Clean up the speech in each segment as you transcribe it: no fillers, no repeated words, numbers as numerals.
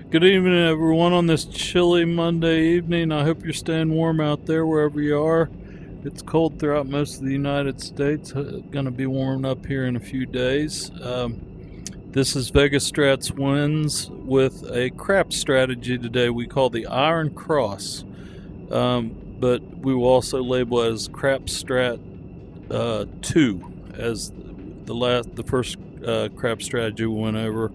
Good evening, everyone, on this chilly Monday evening. I hope you're staying warm out there wherever you are. It's cold throughout most of the United States. Going to be warming up here in a few days. This is Vegas Strat's wins with a crap strategy today we call the Iron Cross. But we will also label it as Crap Strat 2, as the first crap strategy we went over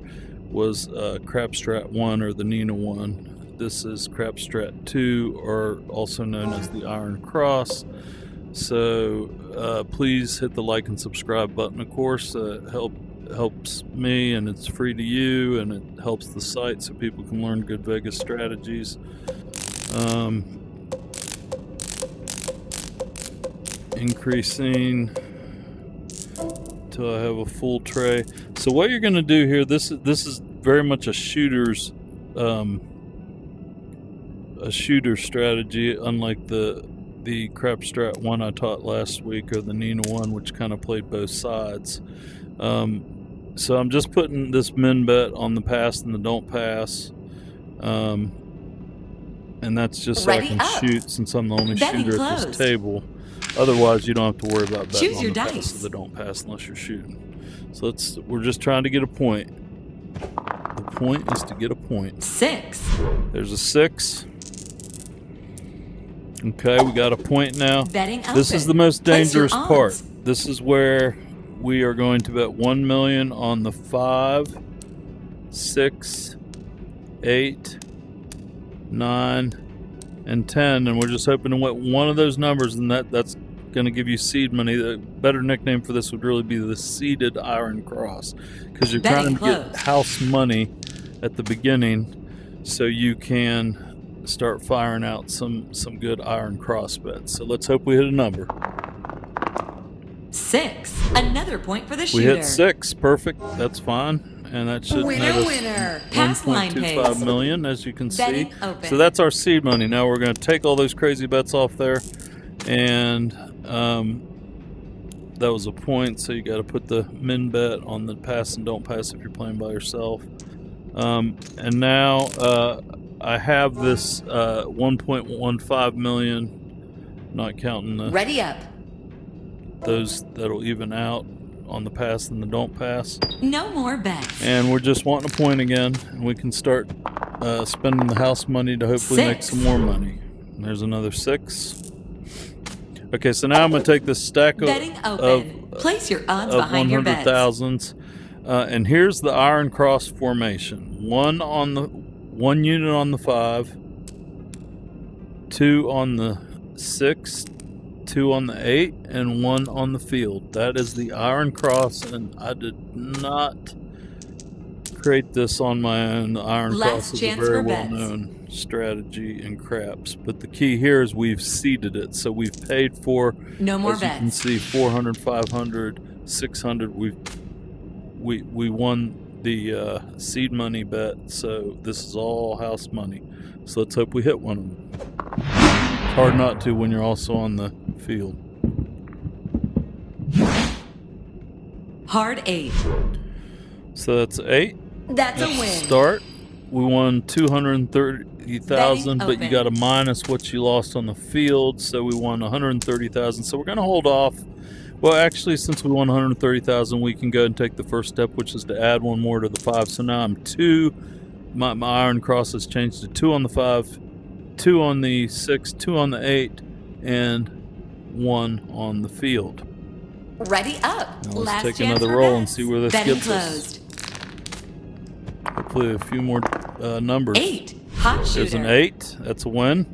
was Crap Strat 1 or the Nina 1. This is Crap Strat 2, or also known as the Iron Cross. So please hit the like and subscribe button, of course. Helps me, and it's free to you, and it helps the site so people can learn good Vegas strategies. Increasing till I have a full tray. So what you're going to do here, this is very much a shooter's strategy, unlike the Crap Strat 1 I taught last week, or the Nina 1, which kind of played both sides. So I'm just putting this min bet on the pass and the don't pass, and that's just so I can shoot, since I'm the only shooter at this table. Otherwise, you don't have to worry about betting on the pass or the don't pass unless you're shooting. So we're just trying to get a point. The point is to get a point. 6. There's a 6. Okay, we got a point now. This is the most dangerous part. This is where we are going to bet 1 million on the 5, 6, 8, 9, and 10, and we're just hoping to win one of those numbers, and that's going to give you seed money. The better nickname for this would really be the seeded Iron Cross, because you're trying to get house money at the beginning so you can start firing out some good Iron Cross bets. So let's hope we hit a number. 6. Another point for the shooter. We hit 6. Perfect. That's fine. And that should net us $1.25 million, as you can see. So that's our seed money. Now we're going to take all those crazy bets off there, and that was a point. So you got to put the min bet on the pass and don't pass if you're playing by yourself. And now I have this 1.15 million, not counting the those that'll even out on the pass and the don't pass. No more bets. And we're just wanting a point again, and we can start spending the house money to hopefully make some more money. And there's another 6. Okay, so now I'm going to take this stack of place your odds behind your bets. 100,000s, and here's the Iron Cross formation: 1 unit on the 5, 2 on the 6, 2 on the 8, and 1 on the field. That is the Iron Cross, and I did not create this on my own. The Iron Cross is a very well-known strategy in craps, but the key here is we've seeded it. So we've paid for, no more as you can see, 400, 500, 600. We won the seed money bet, so this is all house money. So let's hope we hit one of them. Hard not to when you're also on the field. Hard 8. So that's 8. That's a win. Start. We won 230,000, but you got to minus what you lost on the field. So we won 130,000. So we're going to hold off. Well, actually, since we won 130,000, we can go and take the first step, which is to add one more to the 5. So now I'm 2. My Iron Cross has changed to 2 on the 5, 2 on the 6, 2 on the 8, and 1 on the field. Ready up. Now let's take another roll and see where this gets us. Hopefully a few more numbers. 8. Hot shooter. There's an 8. That's a win.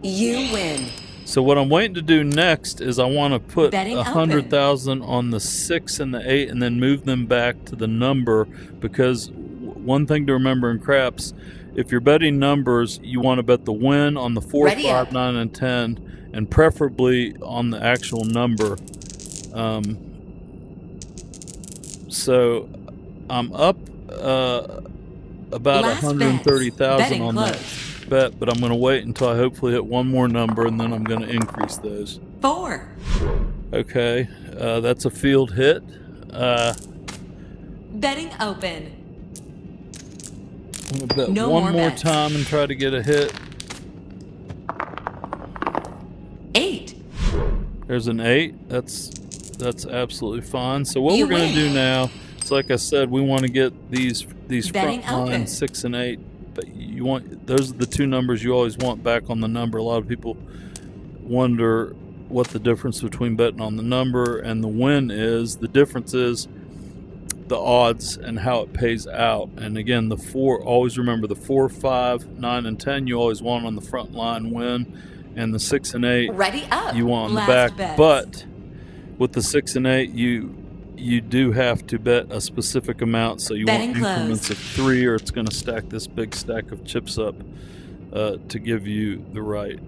You win. So what I'm waiting to do next is I want to put 100,000 on the 6 and the 8, and then move them back to the number, because one thing to remember in craps, if you're betting numbers, you want to bet the win on the 4, 5, 9, and 10, and preferably on the actual number. So I'm up about 130,000 on that bet, but I'm going to wait until I hopefully hit one more number, and then I'm going to increase those. 4. Okay, that's a field hit. Betting open. I'm gonna bet No one more more bets. time and try to get a hit. 8. There's an 8. That's absolutely fine. So what You we're gonna win. do now is, like I said, we want to get these Betting front line open. 6 and 8. But you want, those are the two numbers you always want back on the number. A lot of people wonder what the difference between betting on the number and the win is. The difference is the odds and how it pays out. And again, the 4, always remember the 4, 5, 9, and 10 you always want on the front line win, and the 6 and 8 Ready up. you want on the Last back. bets. But with the 6 and 8 you do have to bet a specific amount, so you Betting want increments closed. of 3, or it's going to stack this big stack of chips up to give you the right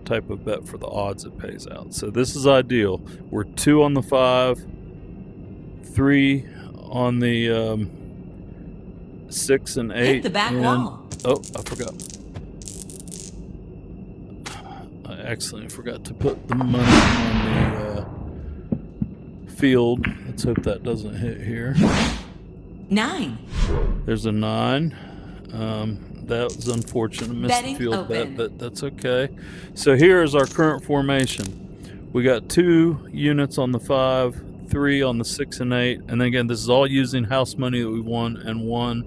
type of bet for the odds it pays out. So this is ideal. We're 2 on the 5, 3 on the 6 and 8. Hit the back and, wall. Oh, I forgot. I accidentally forgot to put the money on the field. Let's hope that doesn't hit here. 9. There's a 9. That was unfortunate. I missed Betting the field open. bet, but that's okay. So here is our current formation. We got 2 units on the 5, 3 on the 6 and 8, and then again, this is all using house money that we won, and 1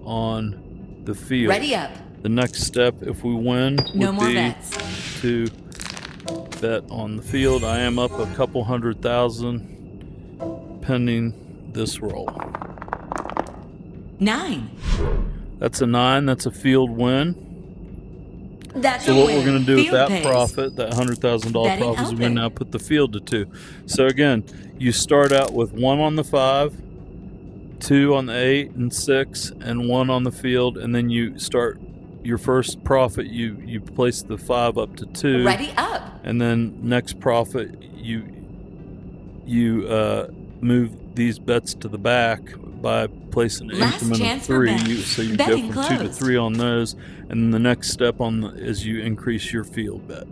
on the field. Ready up. The next step, if we win, No would more be bets. to bet on the field. I am up a couple $100,000 pending this roll. 9. That's a 9. That's a field win. That's So a what win. we're going to do with Field that pays. profit, that $100,000 Betting profit, is we're open. going to now put the field to 2. So again, you start out with 1 on the 5, 2 on the 8 and 6, and 1 on the field, and then you start your first profit. You place the 5 up to 2. Ready up. And then next profit, you move these bets to the back by placing an Last increment of chance for 3. bets. So you Betting go from 2 to closed. 3 on those, and then the next step is you increase your field bet.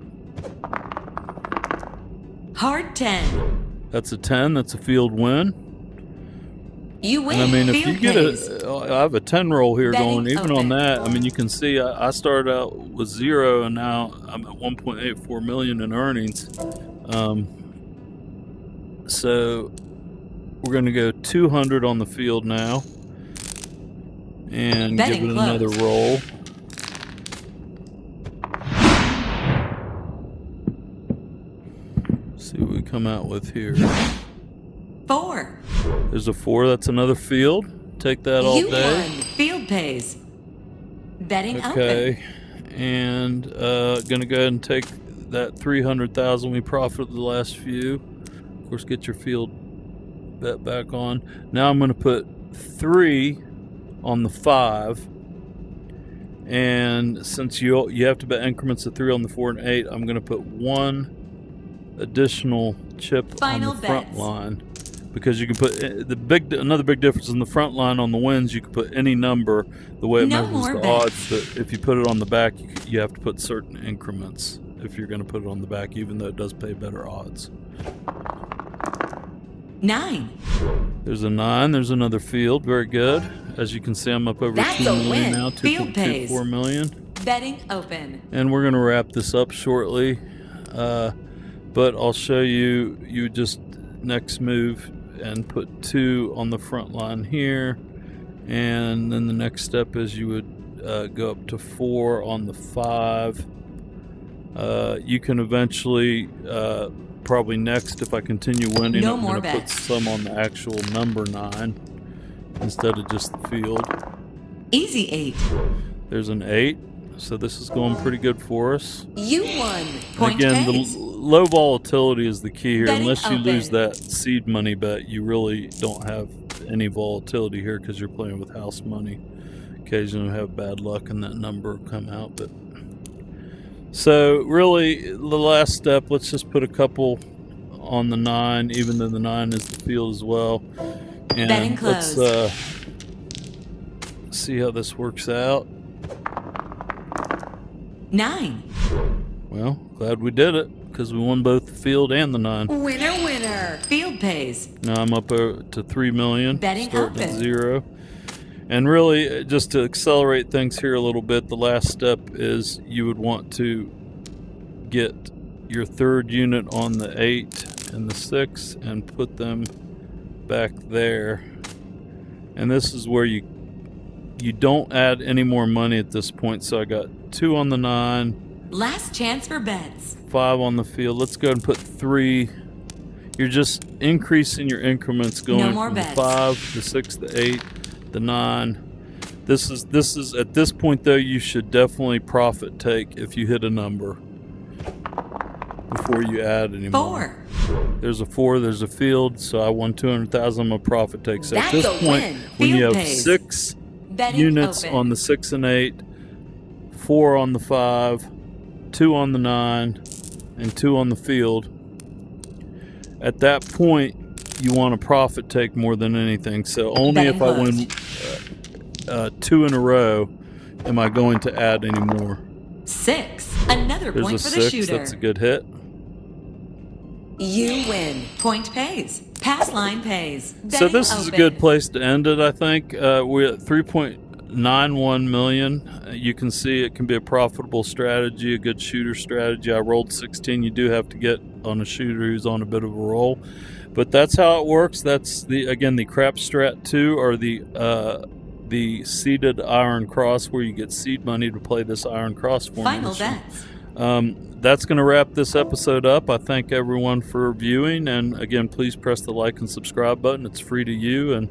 Hard 10. That's a 10. That's a field win. You win. And I mean, if Field you get pays. I have a 10 roll here Betting going. Even open. on that, I mean, you can see I started out with 0, and now I'm at 1.84 million in earnings. So we're going to go 200 on the field now, and Betting give it another closed. roll. See what we come out with here. 4. There's a 4. That's another field. Take that all You day. won. Field pays. Betting open. Okay, and gonna go ahead and take that 300,000 we profited the last few. Of course, get your field bet back on. Now I'm gonna put 3 on the 5, and since you have to bet increments of 3 on the 4 and 8, I'm gonna put 1 additional chip Final on the front bets. line. Because you can put another big difference in the front line on the wins. You can put any number the way it No measures more the bets. odds, but if you put it on the back, you have to put certain increments if you're going to put it on the back, even though it does pay better odds. 9. There's a 9. There's another field. Very good. As you can see, I'm up over That's 2 a million win. now, Field pays. 2.24 million. Betting open. And we're going to wrap this up shortly, but I'll show you. You just next move and put 2 on the front line here, and then the next step is you would go up to 4 on the 5. You can eventually probably next, if I continue winning, No I'm more going to put bets. some on the actual number 9 instead of just the field. Easy 8. There's an 8, so this is going pretty good for us. You won. And Point again, pays. the low volatility is the key here. Betting Unless you lose open. that seed money bet, you really don't have any volatility here because you're playing with house money. Occasionally you have bad luck and that number will come out. But so really, the last step, let's just put a couple on the 9, even though the 9 is the field as well. And Betting let's closed. see how this works out. 9. Well, glad we did it because we won both the field and the 9. Winner, winner. Field pays. Now I'm up to 3 million, Betting starting at open. 0. And really, just to accelerate things here a little bit, the last step is you would want to get your third unit on the 8 and the 6 and put them back there. And this is where you don't add any more money at this point. So I got 2 on the 9. Last chance for bets. 5 on the field. Let's go ahead and put 3. You're just increasing your increments going more from the bets. 5, the 6, the 8, the 9. This is at this point though, you should definitely profit take if you hit a number before you add any more. 4. There's a 4, there's a field, so I won 200,000. I'm a profit take. So at That's this a point, win. when you Field have pays. 6 Betting units open. on the 6 and 8, 4 on the 5, 2 on the 9, and 2 on the field, at that point you want to profit take more than anything. So only Betting if I closed. win 2 in a row am I going to add any more. 6. Another There's point a for the 6. shooter. That's a good hit. You win. Point pays. Pass line pays. So Betting this is a open. good place to end it, I think. We're at 3.91 million. You can see it can be a profitable strategy, a good shooter strategy. I rolled 16. You do have to get on a shooter who's on a bit of a roll, but that's how it works. That's the crap strat 2, or the seeded iron cross, where you get seed money to play this iron cross Final formation. bets. That's going to wrap this episode up. I thank everyone for viewing, and again, please press the like and subscribe button. It's free to you, and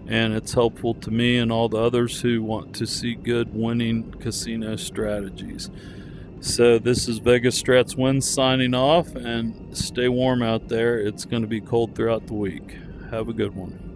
it's helpful to me and all the others who want to see good winning casino strategies. So this is Vegas Strats Wins signing off, and stay warm out there. It's going to be cold throughout the week. Have a good one.